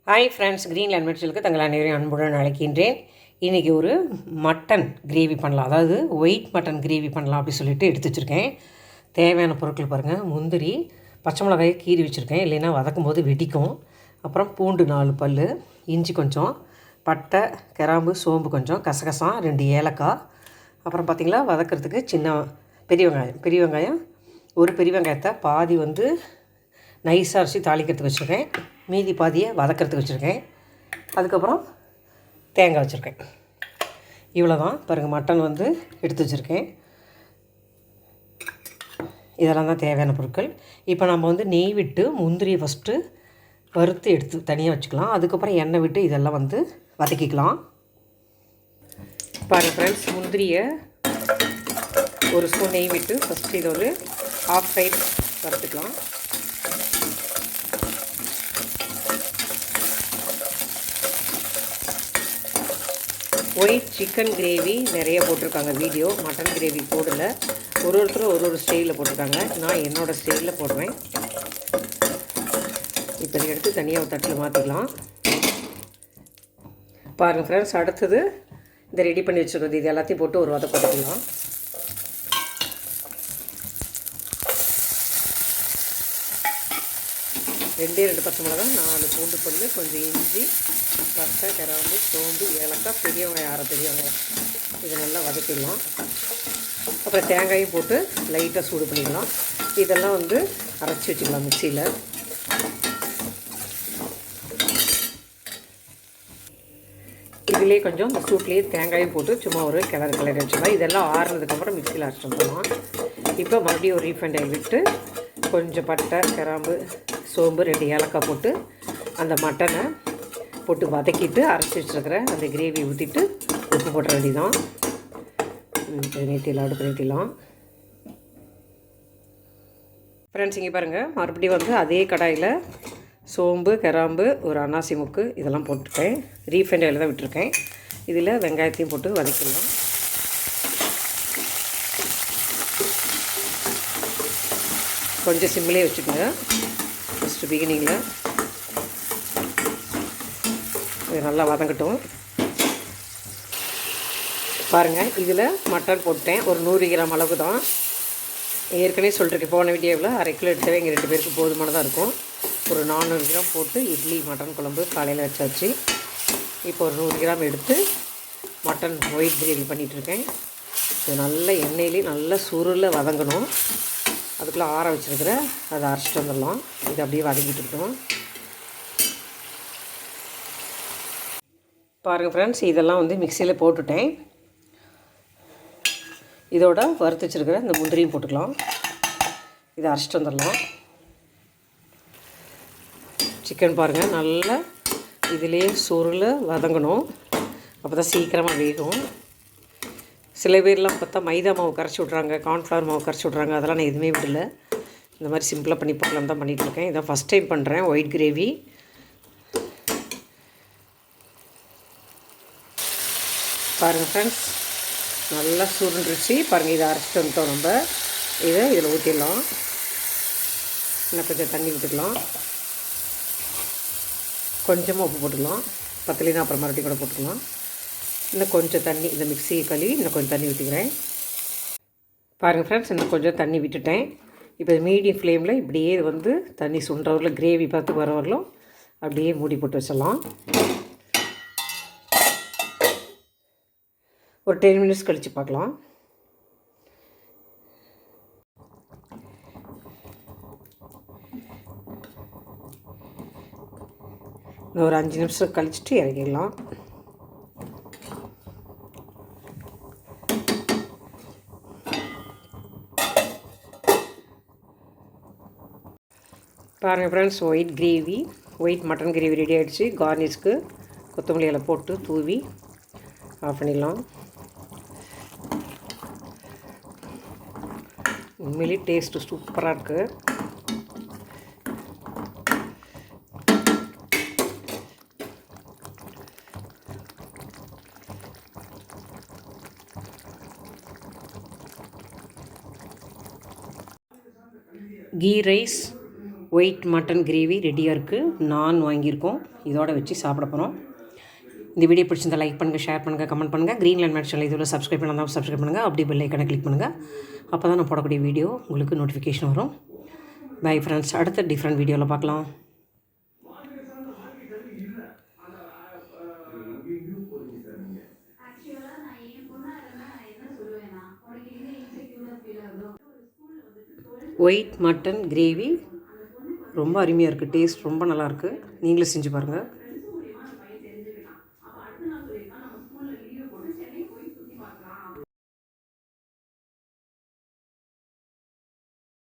Hi friends, Greenland மெட்சலுக்கு தங்கள் அனைவரையும் அன்புடன் அழைக்கின்றேன். இன்றைக்கி ஒரு மட்டன் கிரேவி பண்ணலாம், அதாவது ஒயிட் மட்டன் கிரேவி பண்ணலாம் அப்படி சொல்லிட்டு எடுத்து வச்சுருக்கேன். தேவையான பொருட்கள் பாருங்கள். முந்திரி, பச்சை மிளகாயை கீறி வச்சுருக்கேன், இல்லைன்னா வதக்கும் போது வெடிக்கும். அப்புறம் பூண்டு 4 பல், இஞ்சி கொஞ்சம், பட்டை, கிராம்பு, சோம்பு கொஞ்சம், கசகசம் 2 ஏலக்காய். அப்புறம் பார்த்திங்களா, வதக்கிறதுக்கு பெரிய வெங்காயம் ஒரு பெரிய வெங்காயத்தை பாதி நைஸாக அரைச்சி தாளிக்கிறதுக்கு வச்சுருக்கேன், மீதி பாதியை வதக்கிறதுக்கு வச்சுருக்கேன். அதுக்கப்புறம் தேங்காய் வச்சுருக்கேன். இவ்வளோ தான் பாருங்கள். மட்டன் எடுத்து வச்சுருக்கேன். இதெல்லாம் தான் தேவையான பொருட்கள். இப்போ நம்ம நெய் விட்டு முந்திரியை ஃபஸ்ட்டு வறுத்து எடுத்து தனியாக வச்சுக்கலாம். அதுக்கப்புறம் எண்ணெய் விட்டு இதெல்லாம் வதக்கிக்கலாம். பாருங்கள் ஃப்ரெண்ட்ஸ், முந்திரியை ஒரு ஸ்பூன் நெய் விட்டு ஃபஸ்ட்டு இதை ஹாஃப் ஃப்ரைட் வறுத்துக்கலாம். ஒயிட் சிக்கன் கிரேவி நிறைய போட்டிருக்காங்க வீடியோ, மட்டன் கிரேவி போடலை. ஒருத்தரும் ஒரு ஸ்டைலில் போட்டிருக்காங்க. நான் என்னோடய ஸ்டைலில் போடுவேன். இப்போ இதை எடுத்து தனியாக ஒரு தட்டில் மாற்றிக்கலாம். பாருங்கள் ஃப்ரெண்ட்ஸ், அடுத்தது இதை ரெடி பண்ணி வச்சுருக்கிறது இது எல்லாத்தையும் போட்டு ஒரு வதக்கிக்கலாம். ரெண்டு பச்சை மிளகாய், 4 பூண்டு பல், கொஞ்சம் இஞ்சி, பட்டை, கிராம்பு, சோம்பு, ஏலக்காய், பெரிய வெங்காயம் 6 பெரிய வெங்காயம். இதை நல்லா வதக்கிடலாம். அப்புறம் தேங்காயும் போட்டு லைட்டாக சூடு பண்ணிக்கலாம். இதெல்லாம் அரைச்சி வச்சுக்கலாம் மிக்சியில். இதிலே கொஞ்சம் இந்த சூட்லேயே தேங்காயும் போட்டு சும்மா ஒரு கிளறி வச்சுக்கலாம். இதெல்லாம் ஆறுனதுக்கப்புறம் மிக்சியில் அரைச்சி வந்துடலாம். இப்போ மறுபடியும் ஒரு ரீஃபைண்ட் ஆயில் விட்டு கொஞ்சம் பட்டை, கிராம்பு, சோம்பு, 2 ஏலக்காய் போட்டு அந்த மட்டனை போட்டு வதக்கிட்டு அரைச்சி வச்சுருக்கிற அந்த கிரேவி ஊற்றிட்டு உப்பு போட்ட வேண்டியதான். நீட்டிலாம் அடுப்பு நீட்டிலாம். ஃப்ரெண்ட்ஸ், இங்கே பாருங்கள், மறுபடியும் அதே கடாயில் சோம்பு, கிராம்பு, ஒரு அன்னாசி முக்கு இதெல்லாம் போட்டுருக்கேன். ரீஃபைண்ட் ஆயில் தான் விட்டுருக்கேன். இதில் வெங்காயத்தையும் போட்டு வதக்கிடலாம். கொஞ்சம் சிம்மிலே வச்சுக்கோங்க ஃபஸ்ட்டு பிகினிங்கில். இது நல்லா வதங்கட்டும். பாருங்கள், இதில் மட்டன் போட்டேன். ஒரு 100 கிராம் அளவுக்கு தான். ஏற்கனவே சொல்லிட்டுருக்கேன் போன வீடியோவில், 1/2 கிலோ எடுத்தவே எங்கள் 2 பேருக்கு போதுமானதாக இருக்கும். ஒரு 400 கிராம் போட்டு இட்லி மட்டன் குழம்பு காலையில் வச்சாச்சு. இப்போ ஒரு 100 கிராம் எடுத்து மட்டன் ஒயிட் கிரேவி பண்ணிகிட்ருக்கேன். இது நல்ல எண்ணெயிலே நல்லா சுருளில் வதங்கணும். அதுக்குள்ளே ஆற வச்சுருக்கிற அதை அரைச்சிட்டு வந்துடலாம். இது அப்படியே வதங்கிட்டு இருக்கணும். பாருங்கள் ஃப்ரெண்ட்ஸ், இதெல்லாம் மிக்சியில் போட்டுட்டேன். இதோட வறுத்து வச்சுருக்கிற இந்த முந்திரியும் போட்டுக்கலாம். இதை அரைச்சிட்டு வந்துடலாம். சிக்கன் பாருங்கள், நல்லா இதிலே சுருளை வதங்கணும். அப்போ தான் சீக்கிரமாக வேகும். சில பேர்லாம் பார்த்தா மைதா மாவு கரைச்சி விட்றாங்க, கார்ன்ஃப்ளவர் மாவு கரைச்சி விட்றாங்க. அதெல்லாம் நான் எதுவுமே விடலை. இந்த மாதிரி சிம்பிளாக பண்ணி பார்க்கலாம் தான் பண்ணிகிட்ருக்கேன். இதான் ஃபஸ்ட் டைம் பண்ணுறேன் ஒயிட் கிரேவி. பாருங்கள் ஃப்ரெண்ட்ஸ், நல்லா சுருண்டுருச்சு. பாருங்கள், இதை அரைச்சிட்டு வந்துட்டோம். நம்ம இதில் ஊற்றிடலாம். இன்னும் கொஞ்சம் தண்ணி ஊற்றிக்கலாம். கொஞ்சமாக உப்பு போட்டுக்கலாம். பத்தலைன்னா அப்புறம் மறுபடியும் கூட போட்டுக்கலாம். இன்னும் கொஞ்சம் தண்ணி, இந்த மிக்ஸி கழுவி இன்னும் கொஞ்சம் தண்ணி ஊற்றிக்கிறேன். பாருங்கள் ஃப்ரெண்ட்ஸ், இன்னும் கொஞ்சம் தண்ணி விட்டுட்டேன். இப்போ மீடியம் ஃப்ளேமில் இப்படியே தண்ணி சுண்டுறவரில் கிரேவி பார்த்து வர வரலும் அப்படியே மூடி போட்டு வச்சிடலாம். ஒரு 10 மினிட்ஸ் கழித்து பார்க்கலாம். இன்னும் ஒரு 5 நிமிஷம் கழிச்சிட்டு இறக்கிடலாம். பாருங்கள் friends, white mutton gravy ready ஆகிடுச்சு. கார்னிஷ்க்கு கொத்தமல்லி இலை போட்டு தூவி ஆஃப் பண்ணிடலாம். உண்மையிலே டேஸ்ட்டு சூப்பராக இருக்குது. Ghee rice, white mutton gravy ரெடியாக இருக்குது. நான் வாங்கியிருக்கோம். இதோட வச்சு சாப்பிட போகிறோம். இந்த வீடியோ பிடிச்சிருந்தா லைக் பண்ணுங்கள், ஷேர் பண்ணுங்கள், கமெண்ட் பண்ணுங்கள். க்ரீன் லேண்ட் மேட் சேனல் இதில் சப்ஸ்கிரைப் பண்ணால் சப்ஸ்கிரைப் பண்ணுங்கள். அப்படி பெல் ஐக்கானை கிளிக் பண்ணுங்கள். அப்போ தான் நான் போடக்கூடிய வீடியோ உங்களுக்கு நோட்டிஃபிகேஷன் வரும். பை ஃப்ரெண்ட்ஸ், அடுத்த டிஃப்ரெண்ட் வீடியோவில் பார்க்கலாம். ஒயிட் மட்டன் கிரேவி ரொம்ப அருமையாக இருக்குது. டேஸ்ட் ரொம்ப நல்லாயிருக்கு. நீங்களும் செஞ்சு பாருங்கள்.